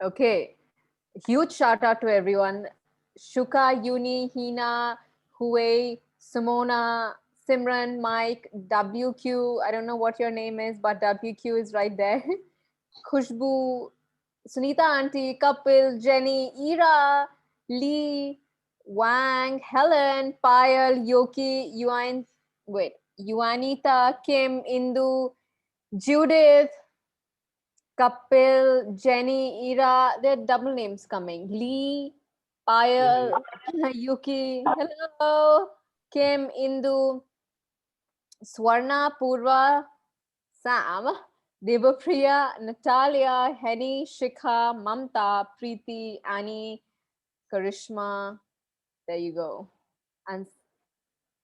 Okay. Huge shout out to everyone. Shuka, Uni, Hina, Huey, Simona, Simran, Mike, WQ. I don't know what your name is, but WQ is right there. Khushbu, Sunita Auntie, Kapil, Jenny, Ira, Lee, Wang, Helen, Payal, Yoki, Yuanita, Kim, Indu, Judith, Kapil, Jenny, Ira. There are double names coming. Lee, Payal, Yuki, hello, Kim, Indu, Swarna, Purva, Sam, Devapriya, Natalia, Henny, Shikha, Mamta, Preeti, Annie, Karishma. There you go. And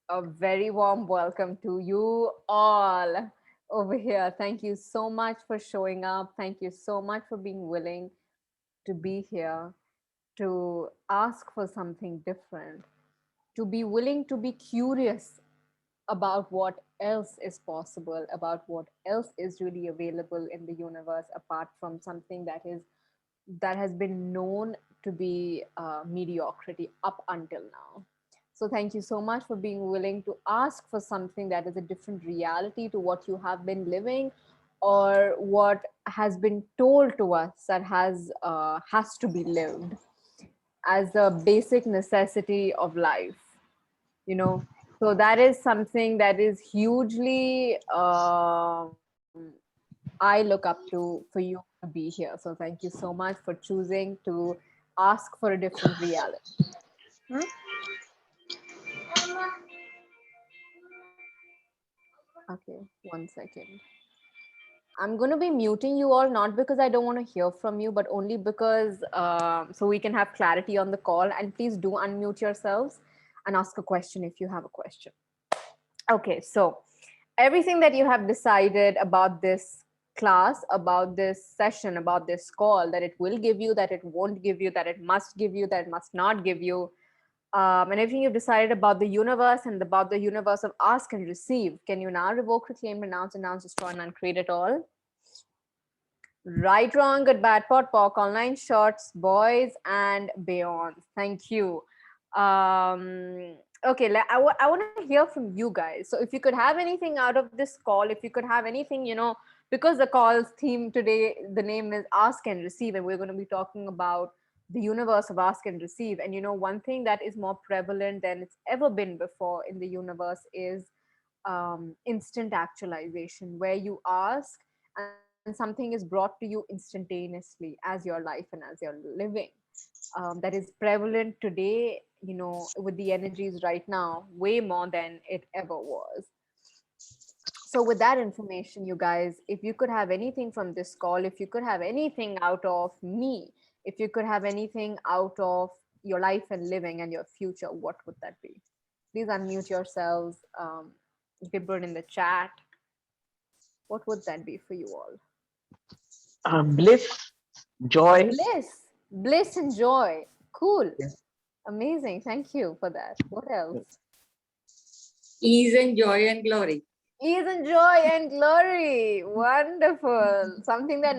a very warm welcome to you all over here. Thank you so much for showing up. Thank you so much for being willing to be here, to ask for something different, to be willing to be curious about what else is possible, about what else is really available in the universe apart from something that has been known to be mediocrity up until now. So thank you so much for being willing to ask for something that is a different reality to what you have been living or what has been told to us that has to be lived as a basic necessity of life, you know. So that is something that is hugely I look up to for you to be here. So thank you so much for choosing to ask for a different reality. Hmm? Okay, 1 second. I'm going to be muting you all, not because I don't want to hear from you, but only because so we can have clarity on the call. And please do unmute yourselves and ask a question if you have a question. Okay, so everything that you have decided about this class, about this session, about this call, that it will give you, that it won't give you, that it must give you, that it must not give you, and everything you've decided about the universe and about the universe of ask and receive, can you now revoke, reclaim, renounce, announce, destroy, and uncreate it all? Right, wrong, good, bad, pot, pock, online shorts, boys and beyond. Thank you. Okay, I want to hear from you guys. So if you could have anything out of this call, if you could have anything, because the call's theme today, the name is Ask and Receive, and we're going to be talking about the universe of ask and receive. And one thing that is more prevalent than it's ever been before in the universe is instant actualization, where you ask and something is brought to you instantaneously as your life and as you're living. That is prevalent today, with the energies right now, way more than it ever was. So, with that information, you guys, if you could have anything from this call, if you could have anything out of me, if you could have anything out of your life and living and your future, what would that be? Please unmute yourselves. You can put it in the chat. What would that be for you all? Bliss, joy. Bliss and joy. Cool. Yes. Amazing. Thank you for that. What else? Ease and joy and glory. Ease and joy and glory. Wonderful. Something that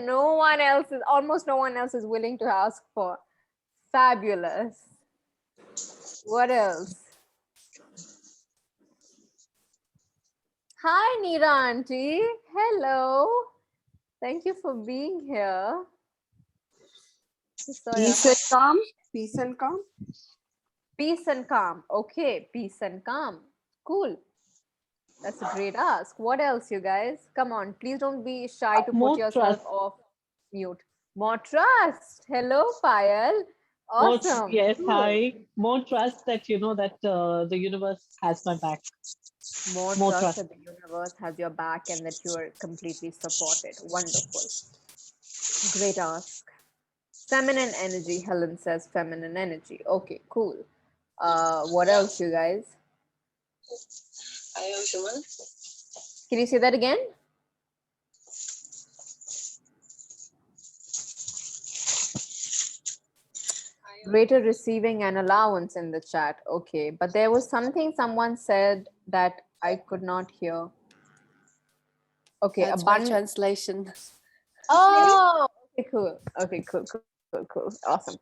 almost no one else is willing to ask for. Fabulous. What else? Hi, Neera Auntie. Hello. Thank you for being here. Peace and calm. Peace and calm. Peace and calm. Okay, peace and calm. Cool. That's a great ask. What else, you guys? Come on, please don't be shy to put yourself off mute. More trust. Hello, Payal. Awesome. Yes, cool. hi. More trust that that the universe has my back. More trust that the universe has your back and that you are completely supported. Wonderful. Great ask. Feminine energy. Helen says feminine energy. Okay, cool. What else, you guys? Can you say that again? Greater receiving and allowance in the chat. Okay, but there was something someone said that I could not hear. Okay, That's my translation. Oh, okay, cool. Okay, cool. Cool, cool. Awesome.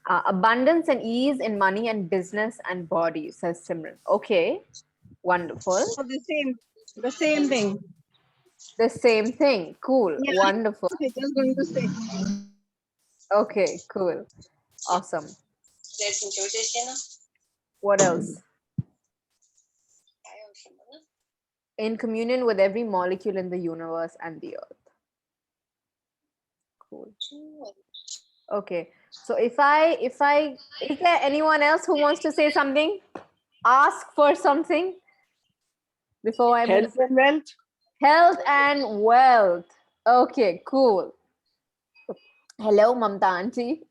Abundance and ease in money and business and body, says Simran. Okay, wonderful. So the same thing. The same thing. Cool, Yeah, wonderful. okay, just going to say. Okay, cool. Awesome. What else? In communion with every molecule in the universe and the earth. Cool. Okay. So if I is there anyone else who wants to say something? Ask for something before I move. Health and wealth. Health and wealth. Okay, cool. Hello, Mamta auntie.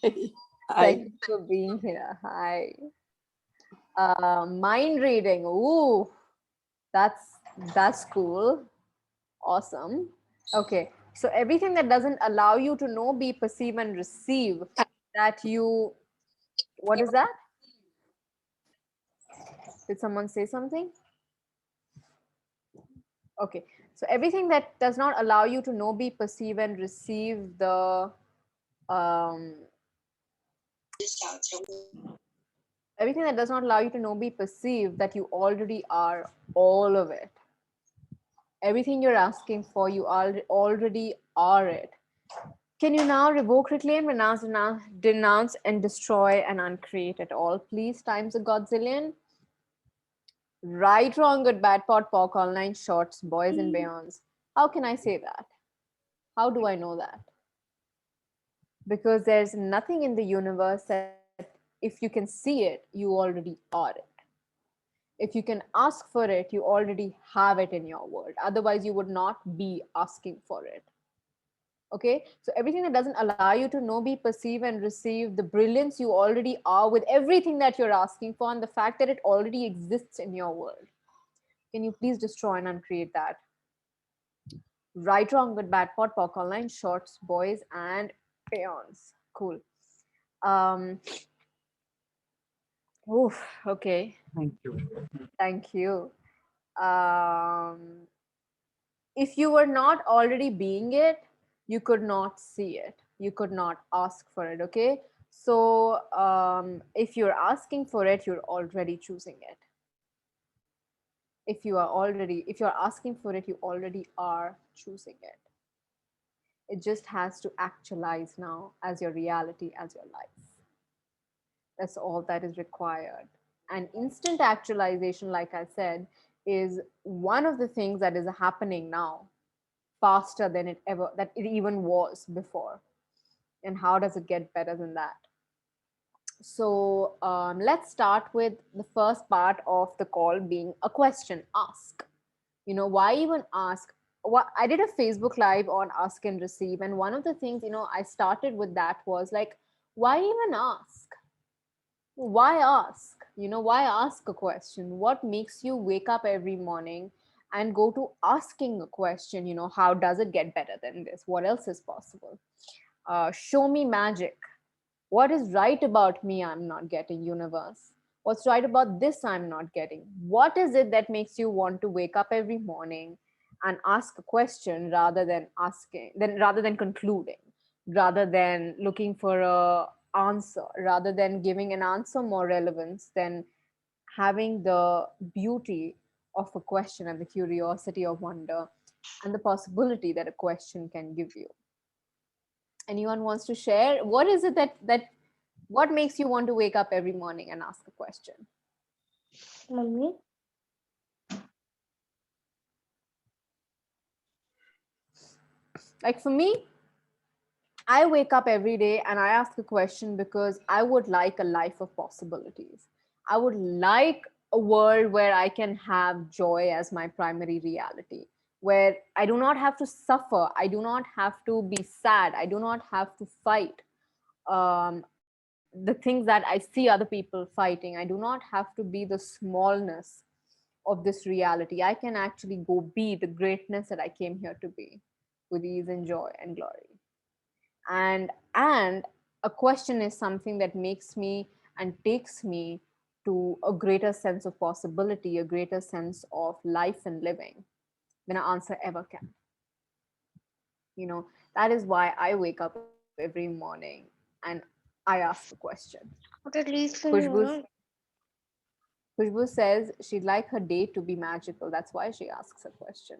Thank you for being here. Hi. Mind reading. Ooh, that's cool. Awesome. Okay. So everything that doesn't allow you to know, be, perceive, and receive that you, what is that? Did someone say something? Okay. So everything that does not allow you to know, be, perceive, and receive the um, everything that does not allow you to know, be, perceive that you already are, all of it. Everything you're asking for, you already are it. Can you now revoke, reclaim, denounce, and destroy and uncreate it all, please, times a godzillion? Right, wrong, good, bad, pot, pock, online, shorts, boys and beyonds. How can I say that? How do I know that? Because there's nothing in the universe that if you can see it, you already are it. If you can ask for it, you already have it in your world. Otherwise, you would not be asking for it. Okay, so everything that doesn't allow you to know, be, perceive, and receive the brilliance you already are with everything that you're asking for, and the fact that it already exists in your world. Can you please destroy and uncreate that? Right, wrong, good, bad, pot, pock, online, shorts, boys, and peons. Cool. Oof, okay. Thank you. Thank you. If you were not already being it, you could not see it. You could not ask for it. Okay. So if you're asking for it, you're already choosing it. If you're asking for it, you already are choosing it. It just has to actualize now as your reality, as your life. That's all that is required. And instant actualization, like I said, is one of the things that is happening now faster than it even was before. And how does it get better than that? So let's start with the first part of the call being a question. Ask. Why even ask? What I did a Facebook live on ask and receive, and one of the things I started with that was like, why even ask? Why ask? Why ask a question? What makes you wake up every morning and go to asking a question? How does it get better than this? What else is possible? Show me magic. What is right about me I'm not getting, universe? What's right about this I'm not getting? What is it that makes you want to wake up every morning and ask a question rather than concluding, rather than looking for a answer, rather than giving an answer more relevance than having the beauty of a question and the curiosity of wonder and the possibility that a question can give you? Anyone wants to share? What is it that what makes you want to wake up every morning and ask a question? Mummy, Like for me, I wake up every day and I ask a question because I would like a life of possibilities. I would like a world where I can have joy as my primary reality, where I do not have to suffer, I do not have to be sad, I do not have to fight the things that I see other people fighting. I do not have to be the smallness of this reality. I can actually go be the greatness that I came here to be with ease and joy and glory. And a question is something that makes me and takes me to a greater sense of possibility, a greater sense of life and living than an answer ever can. That is why I wake up every day. every morning and I ask a question. But at least, Khushbu says she'd like her day to be magical. That's why she asks a question.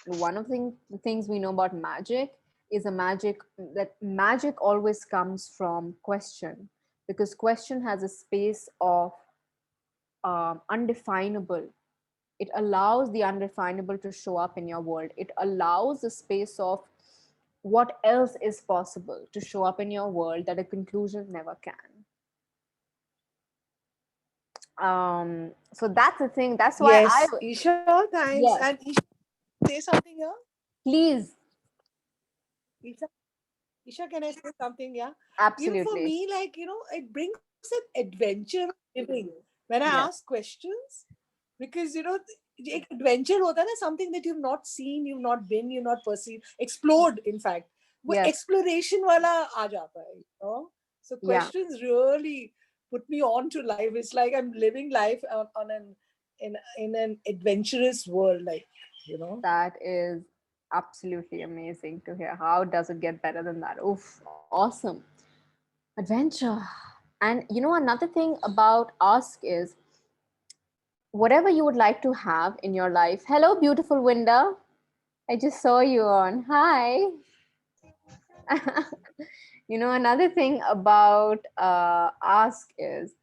And one of the things we know about magic is that magic always comes from question, because question has a space of undefinable. It allows the undefinable to show up in your world. It allows the space of what else is possible to show up in your world that a conclusion never can. So that's the thing. That's why Yes, Isha, thanks. yes, And Isha, say something here. please, Isha, Isha, can I say something? Yeah. For absolutely. me, it brings an adventure living when I Yes, ask questions, because एक adventure होता है ना, something that you've not seen, you've not been, you've not perceived, explored. In fact, वो yes, exploration वाला आ जाता है. So yeah, questions really put me on to life. It's like I'm living life on in an adventurous world, that is absolutely amazing to hear. How does it get better than that? Oof, awesome. Adventure. And another thing about ask is whatever you would like to have in your life. Hello, beautiful Winda. I just saw you on. Hi. Another thing about ask is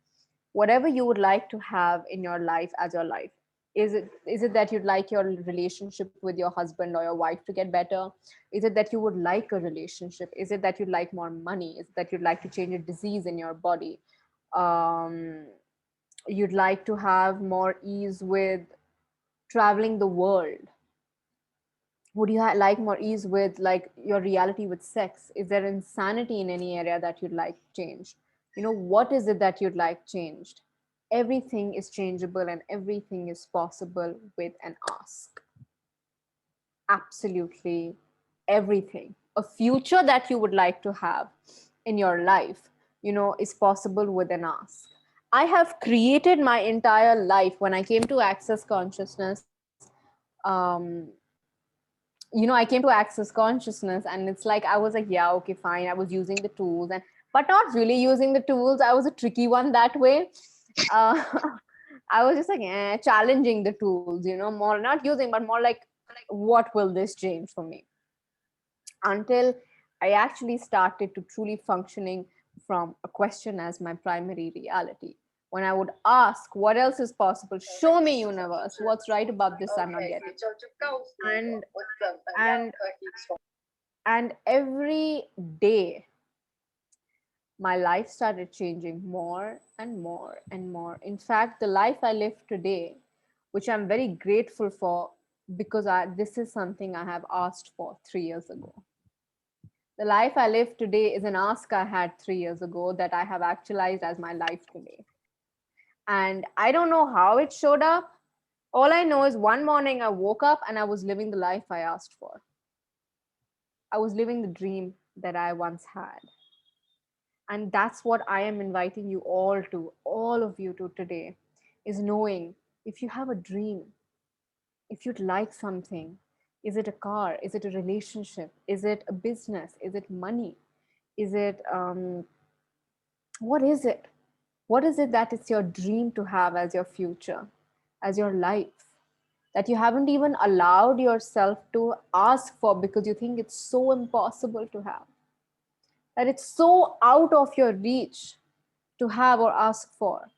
whatever you would like to have in your life as your life. Is it that you'd like your relationship with your husband or your wife to get better? Is it that you would like a relationship? Is it that you'd like more money? Is it that you'd like to change a disease in your body? um, you'd like to have more ease with traveling the world? Would you like more ease with like your reality with sex? Is there insanity in any area that you'd like changed? What is it that you'd like changed? Everything is changeable and everything is possible with an ask. Absolutely everything. A future that you would like to have in your life, is possible with an ask. I have created my entire life when I came to access consciousness. um I came to access consciousness and it's like I was like, yeah, okay, fine. I was using the tools but not really using the tools. I was a tricky one that way. uh, I was just like challenging the tools, more not using but more like what will this change for me, until I actually started to truly functioning from a question as my primary reality. When I would ask, what else is possible? Show me, universe, what's right about this I'm not getting. And and and every day my life started changing more and more and more. In fact, the life I live today, which I'm very grateful for, because this is something I have asked for 3 years ago. The life I live today is an ask I had 3 years ago that I have actualized as my life today. And I don't know how it showed up. All I know is one morning I woke up and I was living the life I asked for. I was living the dream that I once had. And that's what I am inviting you all to, all of you to today, is knowing if you have a dream, if you'd like something, is it a car? Is it a relationship? Is it a business? Is it money? Is it, what is it? What is it that it's your dream to have as your future, as your life, that you haven't even allowed yourself to ask for because you think it's so impossible to have, that it's so out of your reach to have or ask for,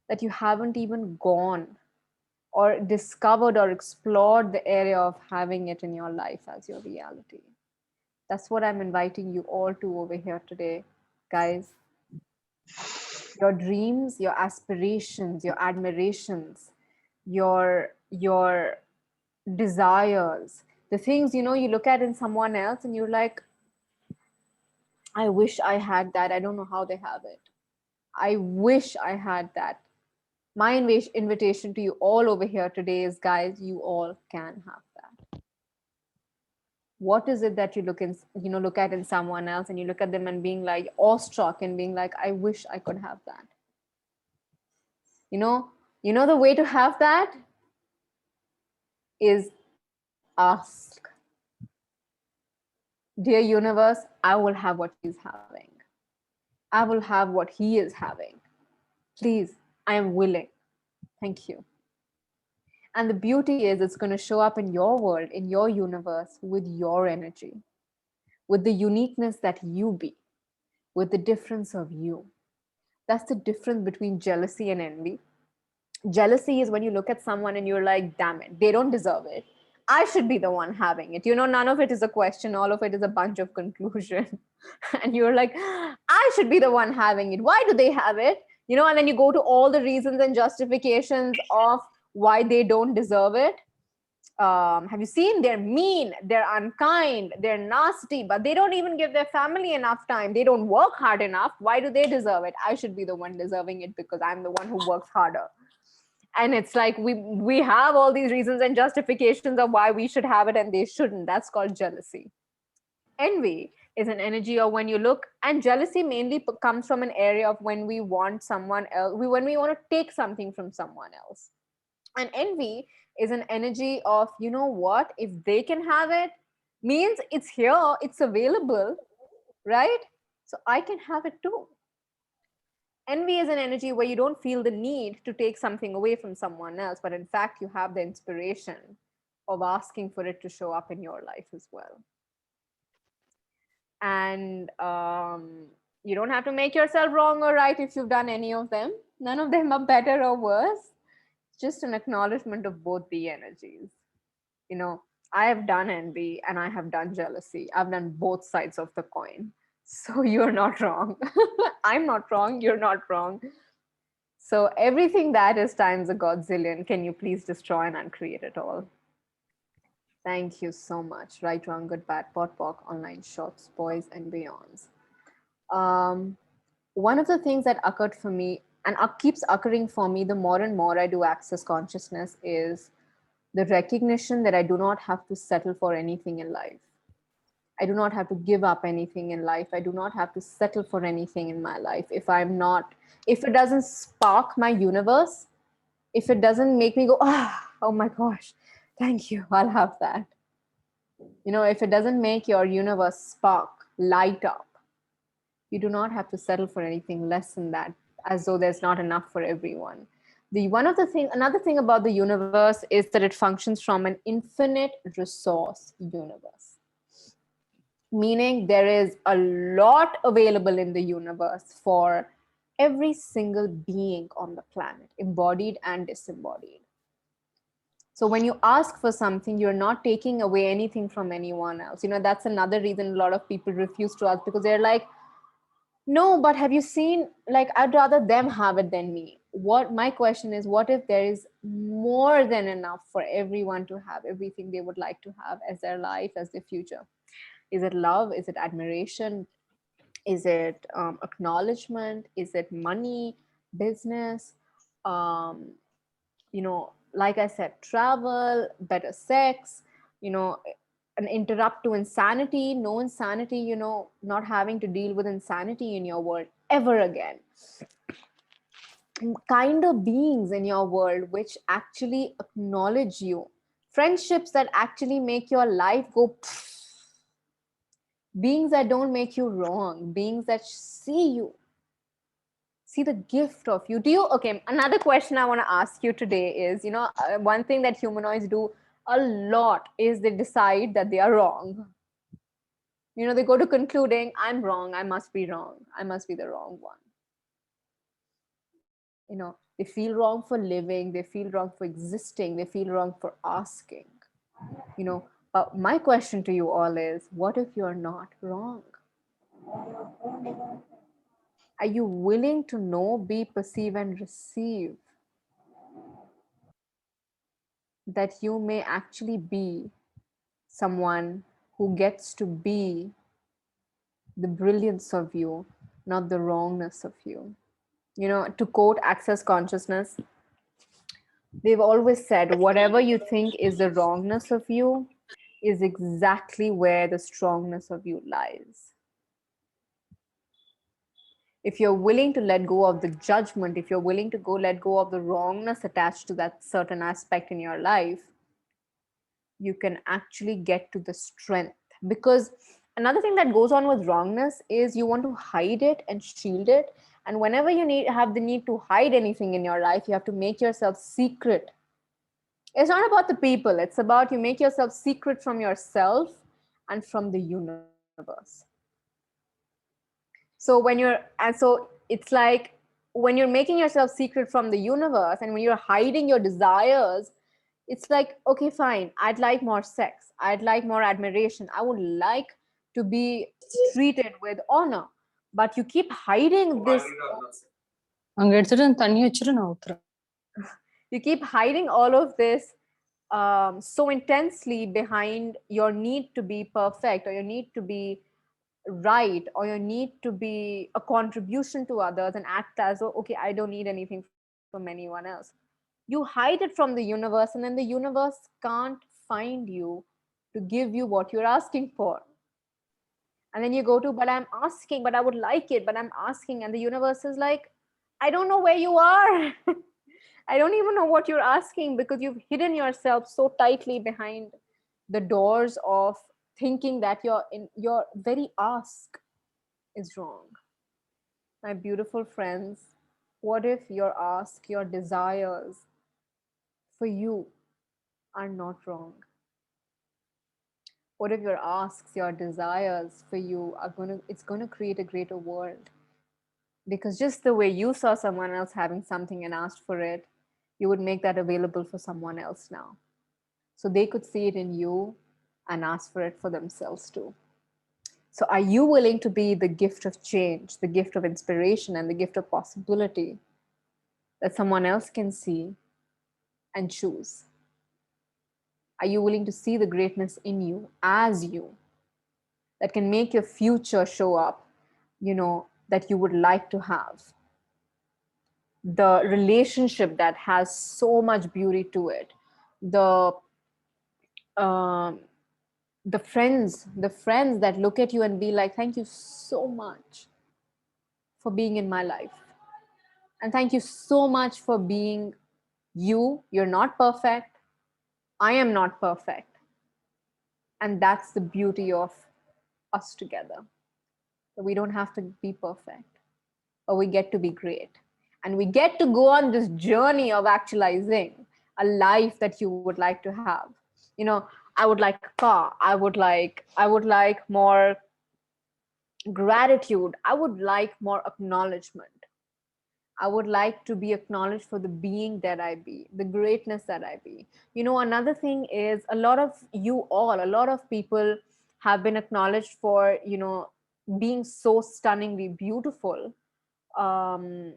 that you haven't even gone or discovered or explored the area of having it in your life as your reality? That's what I'm inviting you all to over here today, guys. Your dreams, your aspirations, your admirations, your desires, the things you look at in someone else and you're like, I wish I had that. I don't know how they have it. I wish I had that. My invitation to you all over here today is, guys, you all can have that. What is it that you look at in someone else and you look at them and being like awestruck and being like, I wish I could have that? The way to have that is ask. Dear universe, I will have what he's having. I will have what he is having. Please, I am willing. Thank you. And the beauty is, it's going to show up in your world, in your universe, with your energy, with the uniqueness that you be, with the difference of you. That's the difference between jealousy and envy. Jealousy is when you look at someone and you're like, damn it, they don't deserve it. I should be the one having it. None of it is a question, all of it is a bunch of conclusion. And you're like, I should be the one having it. Why do they have it? And then you go to all the reasons and justifications of why they don't deserve it. Have you seen? They're mean, they're unkind, they're nasty, but they don't even give their family enough time. They don't work hard enough. Why do they deserve it? I should be the one deserving it because I'm the one who works harder. And it's like we have all these reasons and justifications of why we should have it and they shouldn't. That's called jealousy. Envy is an energy of when you look, and jealousy mainly comes from an area of when we want someone else, when we want to take something from someone else. And envy is an energy of, what, if they can have it, means it's here, it's available, right? So I can have it too. Envy is an energy where you don't feel the need to take something away from someone else, but in fact, you have the inspiration of asking for it to show up in your life as well. And you don't have to make yourself wrong or right if you've done any of them. None of them are better or worse. It's just an acknowledgement of both the energies. I have done envy and I have done jealousy. I've done both sides of the coin. So you're not wrong. I'm not wrong. You're not wrong. So everything that is times a godzillion, can you please destroy and uncreate it all? Thank you so much. Right, wrong, good, bad, pot, pock, online shots, boys and beyonds. One of the things that occurred for me and keeps occurring for me the more and more I do access consciousness is the recognition that I do not have to settle for anything in life. I do not have to give up anything in life. I do not have to settle for anything in my life. If it doesn't spark my universe, if it doesn't make me go, oh my gosh, thank you, I'll have that. If it doesn't make your universe spark, light up, you do not have to settle for anything less than that, as though there's not enough for everyone. Another thing about the universe is that it functions from an infinite resource universe. Meaning there is a lot available in the universe for every single being on the planet, embodied and disembodied. So when you ask for something, you're not taking away anything from anyone else. That's another reason a lot of people refuse to ask, because they're like, no, but have you seen, like, I'd rather them have it than me. My question is, what if there is more than enough for everyone to have everything they would like to have as their life, as their future? Is it love? Is it admiration? Is it acknowledgement? Is it money, business? Like I said, travel, better sex, an interrupt to insanity, no insanity, not having to deal with insanity in your world ever again. Kind of beings in your world which actually acknowledge you. Friendships that actually make your life go pfft. Beings that don't make you wrong, beings that see you, see the gift of you. Okay, another question I want to ask you today is, one thing that humanoids do a lot is they decide that they are wrong. They go to concluding, I'm wrong, I must be wrong, I must be the wrong one. They feel wrong for living, they feel wrong for existing, they feel wrong for asking. But my question to you all is, what if you're not wrong? Are you willing to know, be, perceive, and receive that you may actually be someone who gets to be the brilliance of you, not the wrongness of you? To quote Access Consciousness, they've always said, whatever you think is the wrongness of you is exactly where the strongness of you lies. If you're willing to let go of the judgment, if you're willing to let go of the wrongness attached to that certain aspect in your life, you can actually get to the strength. Because Another thing that goes on with wrongness is you want to hide it and shield it. And whenever you have the need to hide anything in your life, you have to make yourself secret. It's not about the people, it's about you make yourself secret from yourself and from the universe. So it's like when you're making yourself secret from the universe and when you're hiding your desires, it's like, okay, fine, I'd like more sex, I'd like more admiration, I would like to be treated with honor, but you keep hiding this. You keep hiding all of this so intensely behind your need to be perfect, or your need to be right, or your need to be a contribution to others, and act as though, okay, I don't need anything from anyone else. You hide it from the universe, and then the universe can't find you to give you what you're asking for. And then you go to, but I'm asking, but I would like it, but I'm asking, and the universe is like, I don't know where you are. I don't even know what you're asking, because you've hidden yourself so tightly behind the doors of thinking that your very ask is wrong. My beautiful friends, what if your ask, your desires for you are not wrong? What if your asks, your desires for you are it's gonna create a greater world? Because just the way you saw someone else having something and asked for it, you would make that available for someone else now. So they could see it in you and ask for it for themselves too. So are you willing to be the gift of change, the gift of inspiration, and the gift of possibility that someone else can see and choose? Are you willing to see the greatness in you as you, that can make your future show up, that you would like to have? The relationship that has so much beauty to it, the um, the friends that look at you and be like, thank you so much for being in my life, and thank you so much for being you. You're not perfect, I am not perfect, and that's the beauty of us together. That we don't have to be perfect, but we get to be great, and we get to go on this journey of actualizing a life that you would like to have. I would like a car, I would like more gratitude, I would like more acknowledgement, I would like to be acknowledged for the being that I be, the greatness that I be. Another thing is, a lot of people have been acknowledged for, being so stunningly beautiful um,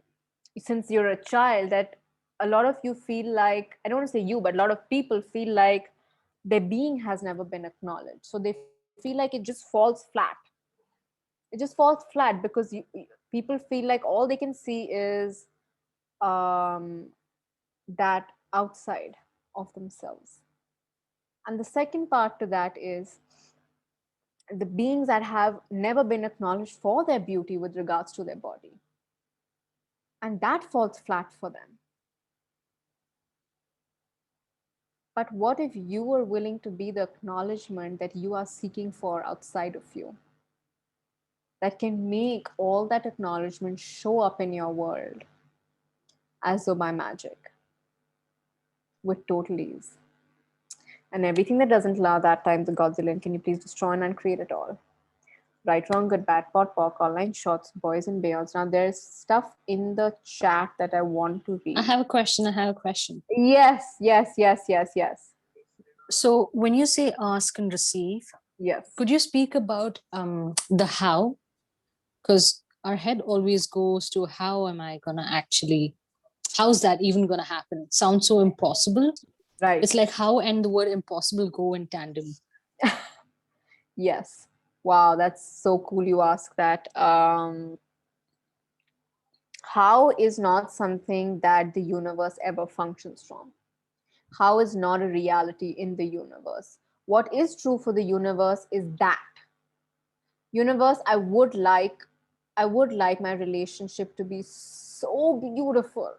since you're a child, that a lot of you feel like, I don't want to say you, but a lot of people feel like their being has never been acknowledged. So they feel like it just falls flat. It just falls flat because people feel like all they can see is um, that outside of themselves. And the second part to that is the beings that have never been acknowledged for their beauty with regards to their body. And that falls flat for them. But what if you were willing to be the acknowledgement that you are seeking for outside of you? That can make all that acknowledgement show up in your world as though by magic, with total ease. And everything that doesn't allow that time, the Godzillion, can you please destroy and uncreate it all? Right, wrong, good, bad, pot, pock, online shots, boys and beyonds. Now there's stuff in the chat that I want to read. I have a question. Yes. So when you say ask and receive, Yes. could you speak about the how? Because our head always goes to how am I gonna actually, how's that even gonna happen? It sounds so impossible. Right. It's like how and the word impossible go in tandem. Yes. Wow, that's so cool you ask that. How is not something that the universe ever functions from. How is not a reality in the universe. What is true for the universe is that. Universe, I would like my relationship to be so beautiful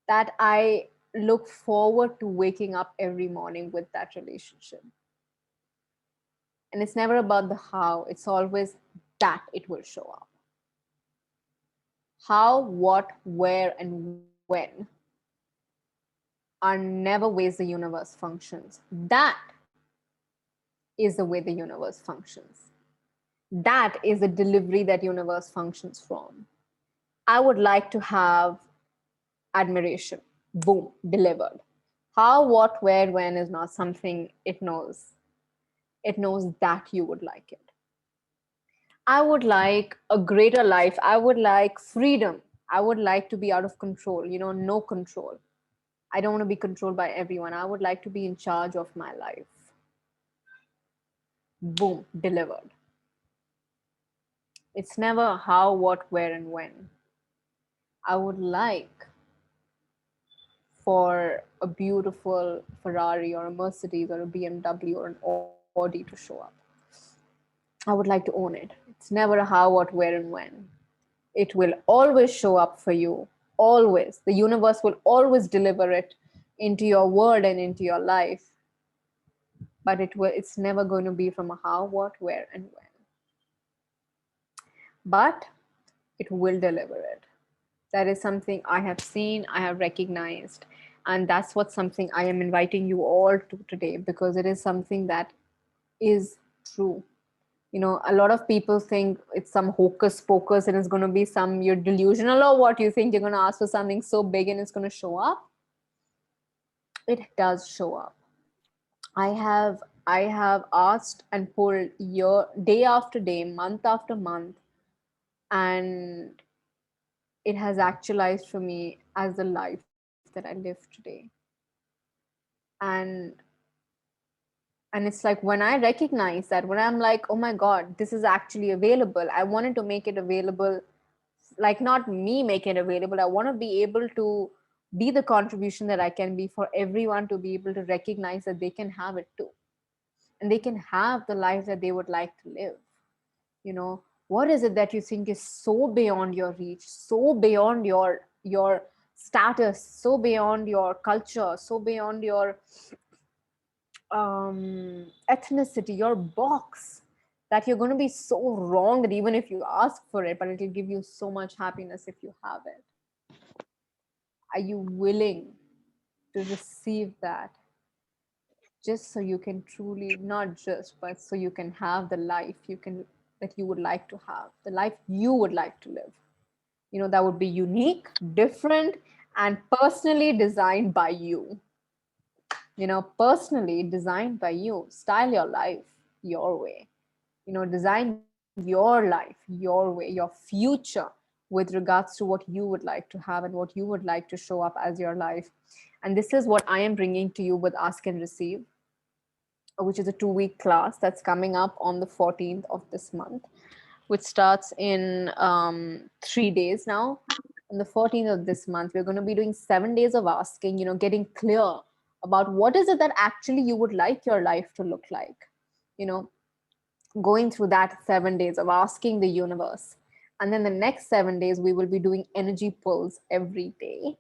that I look forward to waking up every morning with that relationship. And it's never about the how, it's always that it will show up. How, what, where, and when are never ways the universe functions. That is the way the universe functions. That is the delivery that universe functions from. I would like to have admiration. Boom, delivered. How, what, where, when is not something it knows. It knows that you would like it. I would like a greater life. I would like freedom. I would like to be out of control, no control. I don't want to be controlled by everyone. I would like to be in charge of my life. Boom, delivered. It's never how, what, where, and when. I would like for a beautiful Ferrari or a Mercedes or a BMW or an Audi to show up. I would like to own it. It's never a how, what, where, and when. It will always show up for you. Always. The universe will always deliver it into your world and into your life. But it's never going to be from a how, what, where, and when. But it will deliver it. That is something I have seen, I have recognized. And that's what something I am inviting you all to today, because it is something that is true. A lot of people think it's some hocus pocus and it's going to be you're delusional or what. You think you're going to ask for something so big and it's going to show up. It does show up. I have asked and pulled day after day, month after month, and it has actualized for me as the life that I live today. And it's like when I recognize that, when I'm like, oh my God, this is actually available. I wanted to make it available, like not me make it available. I want to be able to be the contribution that I can be for everyone to be able to recognize that they can have it too. And they can have the life that they would like to live. What is it that you think is so beyond your reach, so beyond your status, so beyond your culture, so beyond your ethnicity, your box, that you're going to be so wrong that even if you ask for it, but it'll give you so much happiness if you have it? Are you willing to receive that, just so you can truly, not just, but so you can have the life that you would like to have, the life you would like to live? That would be unique, different, and personally designed by you. Personally designed by you. Style your life your way. Design your life your way, your future, with regards to what you would like to have and what you would like to show up as your life. And this is what I am bringing to you with Ask and Receive, which is a 2-week class that's coming up on the 14th of this month, which starts in 3 days now. On the 14th of this month, we're going to be doing 7 days of asking, getting clear about what is it that actually you would like your life to look like. Going through that 7 days of asking the universe. And then the next 7 days, we will be doing energy pulls every day,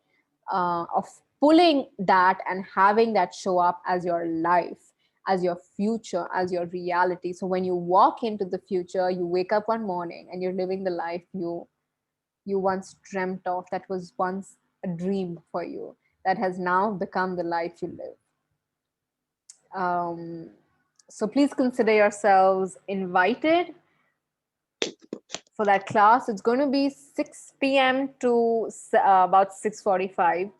of pulling that and having that show up as your life, as your future, as your reality. So when you walk into the future, you wake up one morning and you're living the life you once dreamt of, that was once a dream for you, that has now become the life you live. So please consider yourselves invited for that class. It's going to be 6 p.m. to about 6:45,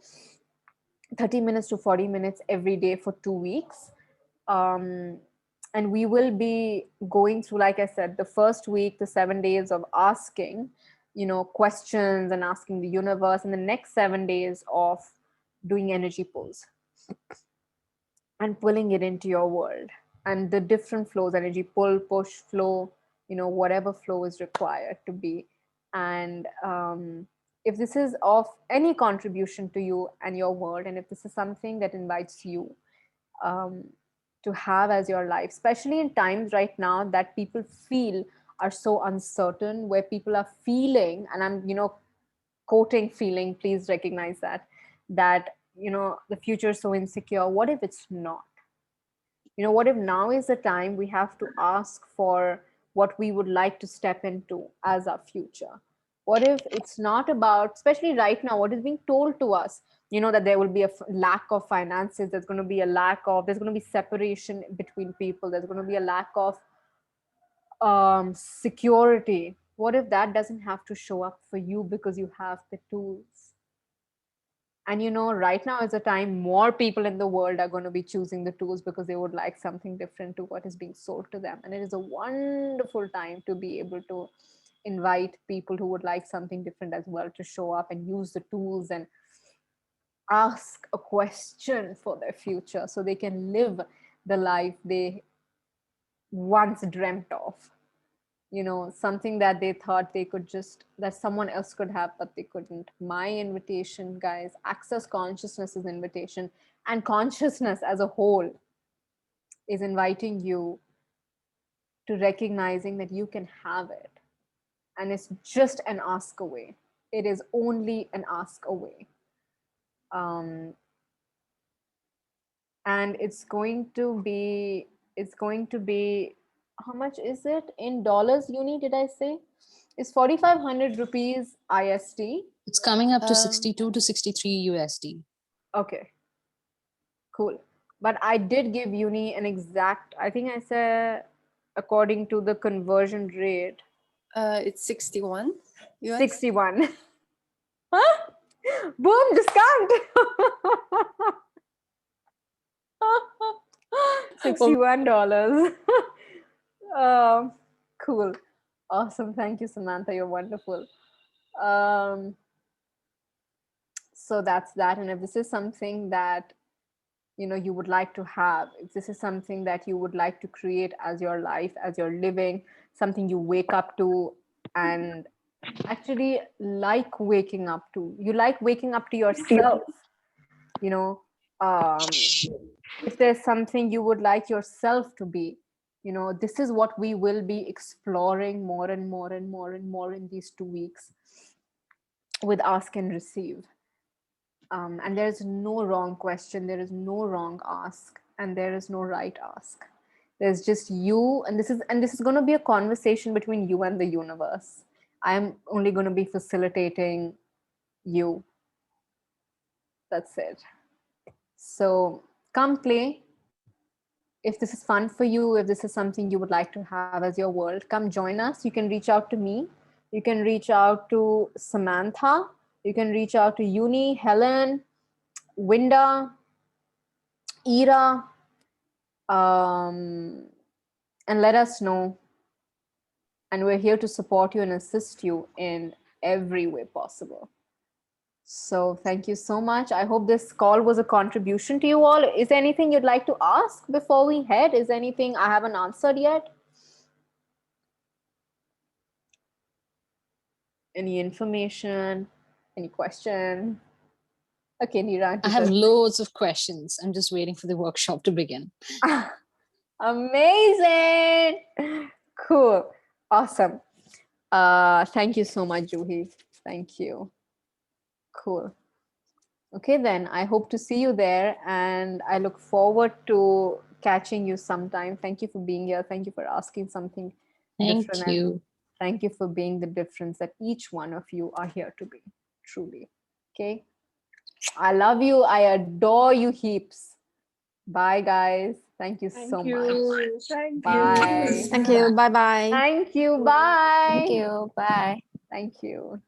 30 minutes to 40 minutes every day for 2 weeks. And we will be going through, like I said, the first week, the 7 days of asking, questions and asking the universe, and the next 7 days of doing energy pulls and pulling it into your world, and the different flows, energy pull, push, flow, whatever flow is required to be. And if this is of any contribution to you and your world, and if this is something that invites you to have as your life, especially in times right now that people feel are so uncertain, where people are feeling, and I'm quoting feeling, please recognize that the future is so insecure. What if it's not? You know, what if now is the time we have to ask for what we would like to step into as our future? What if it's not about, especially right now, what is being told to us, you know, that there will be a lack of finances, there's going to be a lack of, there's going to be separation between people, there's going to be a lack of security. What if that doesn't have to show up for you because you have the tools? And you know, right now is a time more people in the world are going to be choosing the tools because they would like something different to what is being sold to them. And it is a wonderful time to be able to invite people who would like something different as well to show up and use the tools and ask a question for their future so they can live the life they once dreamt of. You know, something that they thought they could just, that someone else could have, but they couldn't. My invitation, guys, Access Consciousness's invitation, and consciousness as a whole is inviting you to recognizing that you can have it. And it's just an ask away. It is only an ask away. And it's going to be, how much is it in dollars, Uni, did I say? It's 4,500 rupees IST. It's coming up to 62 to 63 USD. Okay, cool. But I did give Uni an exact, I think I said according to the conversion rate. It's 61. US. 61. Huh? Boom, discount. $61. Cool. Awesome. Thank you, Samantha. You're wonderful. So that's that. And if this is something that, you know, you would like to have, if this is something that you would like to create as your life, as you're living, something you wake up to and actually like waking up to, you like waking up to yourself, you know, if there's something you would like yourself to be, you know, this is what we will be exploring more and more and more and more in these 2 weeks with Ask and Receive. And there is no wrong question, there is no wrong ask, and there is no right ask. There's just you, and this is going to be a conversation between you and the universe. I am only going to be facilitating you. That's it. So come play. If this is fun for you, if this is something you would like to have as your world, come join us. You can reach out to me. You can reach out to Samantha. You can reach out to Uni, Helen, Winda, Ira, and let us know. And we're here to support you and assist you in every way possible. So thank you so much. I hope this call was a contribution to you all. Is there anything you'd like to ask before we head? Is there anything I haven't answered yet? Any information? Any question? Okay, Neera. I have loads of questions. I'm just waiting for the workshop to begin. Amazing. Cool. Awesome. Thank you so much, Juhee. Thank you. Cool. Okay, then I hope to see you there, and I look forward to catching you sometime. Thank you for being here. Thank you for asking something Thank different. you. Thank you for being the difference that each one of you are here to be, truly. Okay. I love you. I adore you heaps. Bye, guys. Thank you so much. Thank Bye. you. Thank you. Bye bye. Thank you. Bye. Thank you. Bye. Thank you.